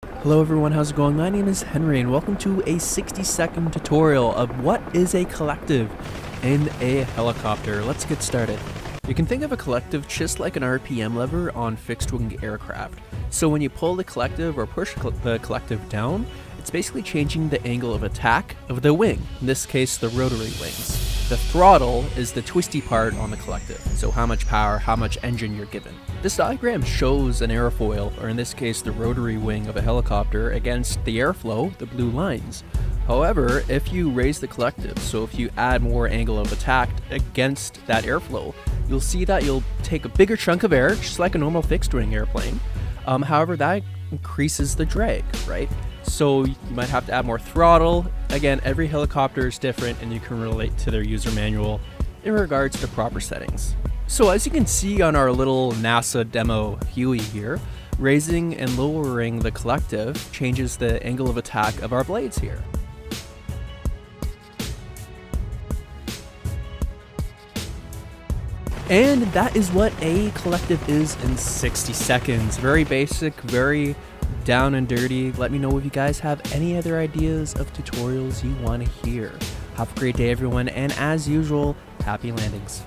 Hello everyone, how's it going? My name is Henry and welcome to a 60-second tutorial of what is a collective in a helicopter. Let's get started. You can think of a collective just like an RPM lever on fixed-wing aircraft. So when you pull the collective or push the collective down, it's basically changing the angle of attack of the wing, in this case the rotary wings. The throttle is the twisty part on the collective, so how much power, how much engine you're given. This diagram shows an airfoil, or in this case the rotary wing of a helicopter, against the airflow, the blue lines. However, if you raise the collective, so if you add more angle of attack against that airflow, you'll see that you'll take a bigger chunk of air, just like a normal fixed wing airplane. However, that increases the drag, right? So you might have to add more throttle. Again, every helicopter is different and you can relate to their user manual in regards to proper settings. So as you can see on our little NASA demo Huey here, raising and lowering the collective changes the angle of attack of our blades here. And that is what a collective is in 60 seconds. Very basic, very down and dirty. Let me know if you guys have any other ideas of tutorials you want to hear. Have a great day everyone, and as usual, happy landings.